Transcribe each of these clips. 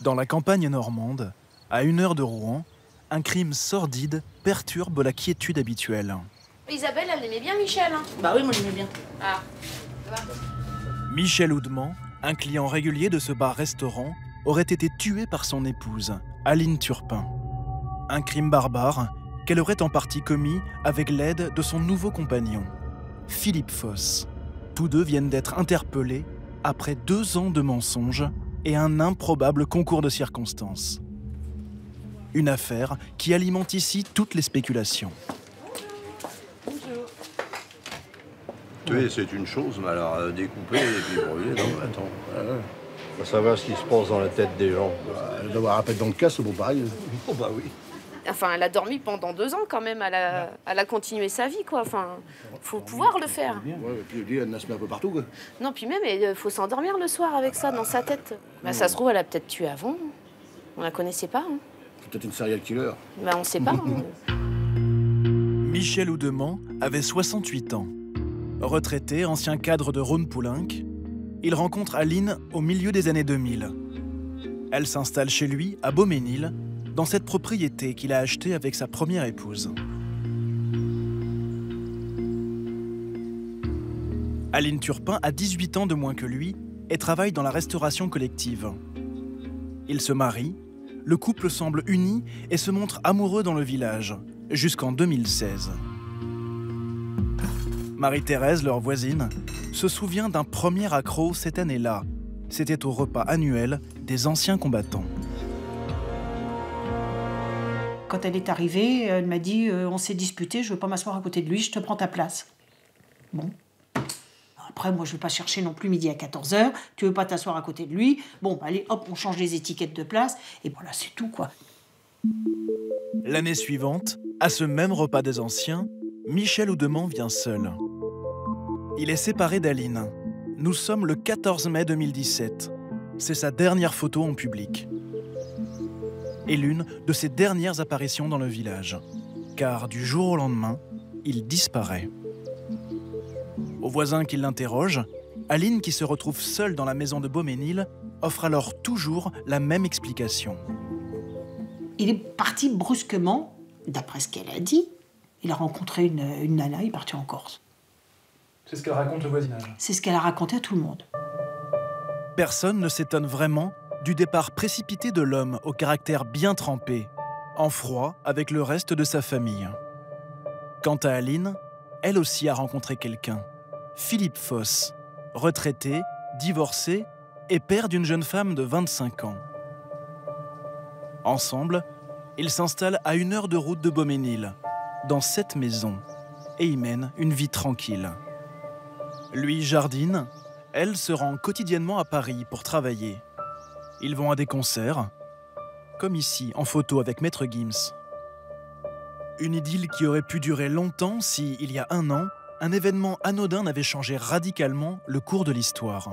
Dans la campagne normande, à 1 heure de Rouen, un crime sordide perturbe la quiétude habituelle. Isabelle, elle aimait bien Michel, hein? Bah oui, moi j'aimais bien. Ah. Michel Oudement, un client régulier de ce bar-restaurant, aurait été tué par son épouse, Aline Turpin. Un crime barbare qu'elle aurait en partie commis avec l'aide de son nouveau compagnon, Philippe Foss. Tous deux viennent d'être interpellés après 2 ans de mensonges et un improbable concours de circonstances. Une affaire qui alimente ici toutes les spéculations. Tuer, c'est une chose, mais alors découper et puis brûler, non, attends. Faut savoir ce qui se passe dans la tête des gens. Elle doit avoir un pet dans le cas, c'est bon pareil. Oh bah oui. Enfin, elle a dormi pendant 2 ans quand même. Elle a continué sa vie, quoi. Enfin, faut pouvoir le faire. Ouais, et puis lui, elle en a semé un peu partout, quoi. Non, puis même, il faut s'endormir le soir avec ça dans sa tête. Bah, ça se trouve, elle a peut-être tué avant. On la connaissait pas. Hein. C'est peut-être une serial killer. Bah, on sait pas. Hein. Michel Oudement avait 68 ans. Retraité, ancien cadre de Rhône-Poulenc, il rencontre Aline au milieu des années 2000. Elle s'installe chez lui, à Beauménil, dans cette propriété qu'il a achetée avec sa première épouse. Aline Turpin a 18 ans de moins que lui et travaille dans la restauration collective. Ils se marient, le couple semble uni et se montre amoureux dans le village, jusqu'en 2016. Marie-Thérèse, leur voisine, se souvient d'un premier accroc cette année-là. C'était au repas annuel des anciens combattants. Quand elle est arrivée, elle m'a dit on s'est disputé, je veux pas m'asseoir à côté de lui, je te prends ta place. Bon. Après, moi, je vais pas chercher non plus midi à 14h, tu veux pas t'asseoir à côté de lui. Bon, allez, hop, on change les étiquettes de place, et voilà, c'est tout, quoi. L'année suivante, à ce même repas des anciens, Michel Oudement vient seul. Il est séparé d'Aline. Nous sommes le 14 mai 2017. C'est sa dernière photo en public. Et l'une de ses dernières apparitions dans le village. Car du jour au lendemain, il disparaît. Aux voisins qui l'interrogent, Aline, qui se retrouve seule dans la maison de Beauménil, offre alors toujours la même explication. Il est parti brusquement, d'après ce qu'elle a dit. Il a rencontré une nana, il est parti en Corse. C'est ce qu'elle raconte le voisinage. C'est ce qu'elle a raconté à tout le monde. Personne ne s'étonne vraiment du départ précipité de l'homme au caractère bien trempé, en froid avec le reste de sa famille. Quant à Aline, elle aussi a rencontré quelqu'un, Philippe Foss, retraité, divorcé et père d'une jeune femme de 25 ans. Ensemble, ils s'installent à 1 heure de route de Beauménil, dans cette maison, et y mènent une vie tranquille. Lui jardine, elle se rend quotidiennement à Paris pour travailler. Ils vont à des concerts, comme ici, en photo avec Maître Gims. Une idylle qui aurait pu durer longtemps si, il y a 1 an, un événement anodin n'avait changé radicalement le cours de l'histoire.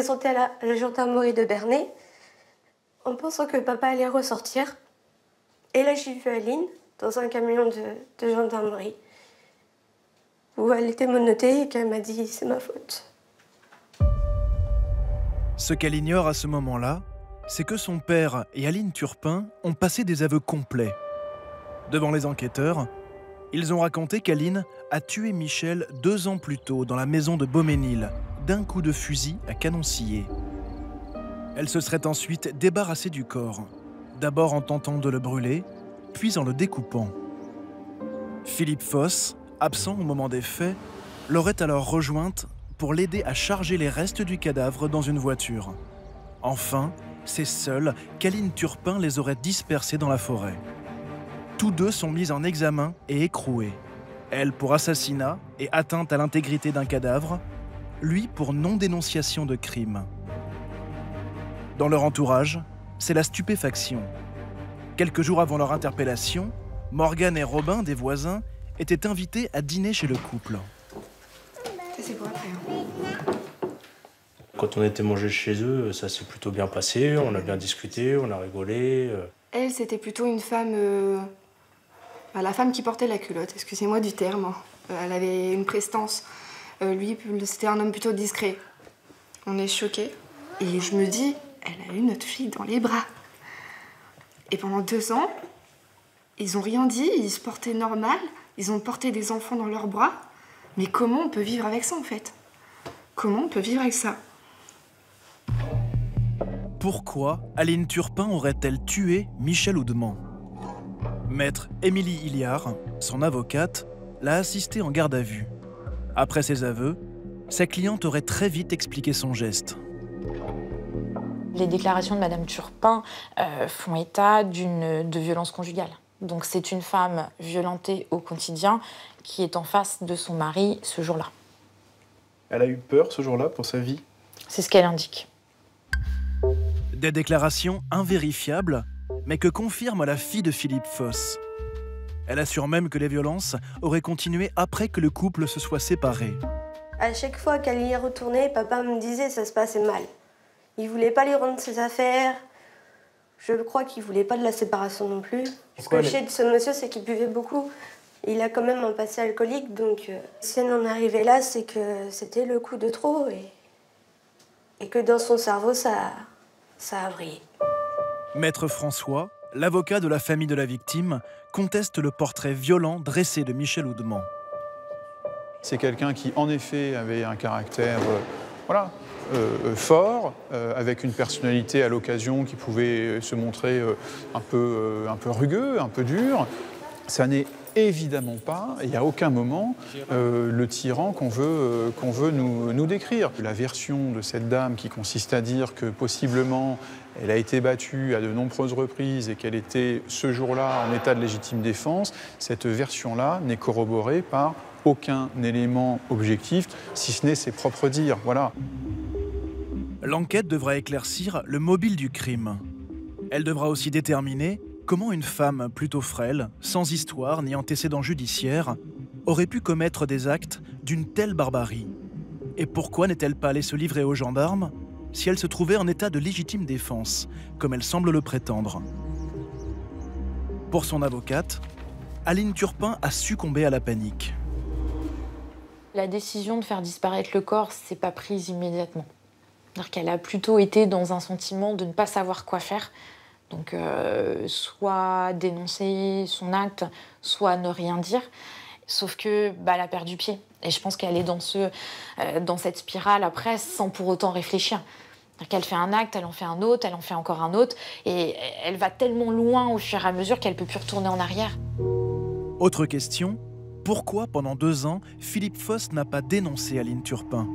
présenté à la gendarmerie de Bernay en pensant que papa allait ressortir. Et là, j'ai vu Aline dans un camion de gendarmerie où elle était menottée et qu'elle m'a dit « c'est ma faute ». Ce qu'elle ignore à ce moment-là, c'est que son père et Aline Turpin ont passé des aveux complets. Devant les enquêteurs, Ils ont raconté qu'Aline a tué Michel 2 ans plus tôt dans la maison de Beauménil, d'un coup de fusil à canon scié. Elle se serait ensuite débarrassée du corps, d'abord en tentant de le brûler, puis en le découpant. Philippe Foss, absent au moment des faits, l'aurait alors rejointe pour l'aider à charger les restes du cadavre dans une voiture. Enfin, c'est seul qu'Aline Turpin les aurait dispersés dans la forêt. Tous deux sont mis en examen et écroués. Elle pour assassinat et atteinte à l'intégrité d'un cadavre, lui pour non-dénonciation de crime. Dans leur entourage, c'est la stupéfaction. Quelques jours avant leur interpellation, Morgane et Robin, des voisins, étaient invités à dîner chez le couple. C'est pour après. Quand on était mangé chez eux, ça s'est plutôt bien passé, on a bien discuté, on a rigolé. Elle, c'était plutôt une femme... la femme qui portait la culotte, excusez-moi du terme. Elle avait une prestance. Lui, c'était un homme plutôt discret. On est choqués. Et je me dis, elle a eu notre fille dans les bras. Et pendant 2 ans, ils ont rien dit, ils se portaient normal, ils ont porté des enfants dans leurs bras. Mais comment on peut vivre avec ça, en fait? Comment on peut vivre avec ça? Pourquoi Aline Turpin aurait-elle tué Michel Oudement? Maître Émilie Hilliard, son avocate, l'a assistée en garde à vue. Après ses aveux, sa cliente aurait très vite expliqué son geste. Les déclarations de Madame Turpin font état de violence conjugale. Donc c'est une femme violentée au quotidien qui est en face de son mari ce jour-là. Elle a eu peur ce jour-là pour sa vie? C'est ce qu'elle indique. Des déclarations invérifiables, mais que confirme la fille de Philippe Foss. Elle assure même que les violences auraient continué après que le couple se soit séparé. À chaque fois qu'elle y est retournée, papa me disait que ça se passait mal. Il voulait pas lui rendre ses affaires. Je crois qu'il voulait pas de la séparation non plus. Ce que je sais de ce monsieur, c'est qu'il buvait beaucoup. Il a quand même un passé alcoolique, donc si elle en arrivait là, c'est que c'était le coup de trop et que dans son cerveau, ça a vrillé. Maître François, l'avocat de la famille de la victime, conteste le portrait violent dressé de Michel Oudement. C'est quelqu'un qui, en effet, avait un caractère fort, avec une personnalité à l'occasion qui pouvait se montrer un peu rugueux, un peu dur. Ça n'est évidemment pas, et à aucun moment, le tyran qu'on veut nous décrire. La version de cette dame qui consiste à dire que possiblement elle a été battue à de nombreuses reprises et qu'elle était ce jour-là en état de légitime défense, cette version-là n'est corroborée par aucun élément objectif, si ce n'est ses propres dires. Voilà. L'enquête devra éclaircir le mobile du crime. Elle devra aussi déterminer comment une femme plutôt frêle, sans histoire ni antécédent judiciaire, aurait pu commettre des actes d'une telle barbarie. Et pourquoi n'est-elle pas allée se livrer aux gendarmes si elle se trouvait en état de légitime défense, comme elle semble le prétendre? Pour son avocate, Aline Turpin a succombé à la panique. La décision de faire disparaître le corps, c'est pas prise immédiatement. C'est-à-dire qu'elle a plutôt été dans un sentiment de ne pas savoir quoi faire. Donc, soit dénoncer son acte, soit ne rien dire. Sauf que, elle a perdu pied. Et je pense qu'elle est dans cette spirale après, sans pour autant réfléchir. C'est-à-dire qu'elle fait un acte, elle en fait un autre, elle en fait encore un autre. Et elle va tellement loin au fur et à mesure qu'elle ne peut plus retourner en arrière. Autre question, pourquoi pendant 2 ans, Philippe Foss n'a pas dénoncé Aline Turpin?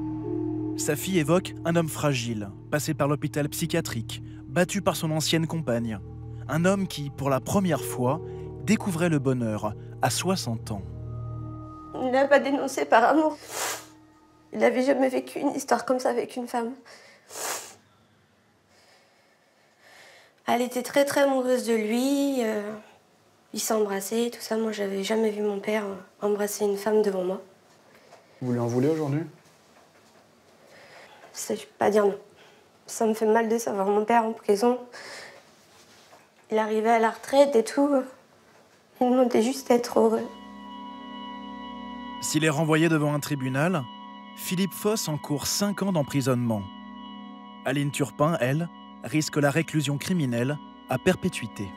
Sa fille évoque un homme fragile, passé par l'hôpital psychiatrique, battu par son ancienne compagne. Un homme qui, pour la première fois, découvrait le bonheur à 60 ans. Il n'a pas dénoncé par amour. Il n'avait jamais vécu une histoire comme ça avec une femme. Elle était très très amoureuse de lui. Ils s'embrassaient, tout ça. Moi, j'avais jamais vu mon père embrasser une femme devant moi. Vous lui en voulez aujourd'hui? Ça, je peux pas dire non. Ça me fait mal de savoir mon père en prison. Il arrivait à la retraite et tout. Il demandait juste d'être heureux. S'il est renvoyé devant un tribunal, Philippe Foss encourt 5 ans d'emprisonnement. Aline Turpin, elle, risque la réclusion criminelle à perpétuité.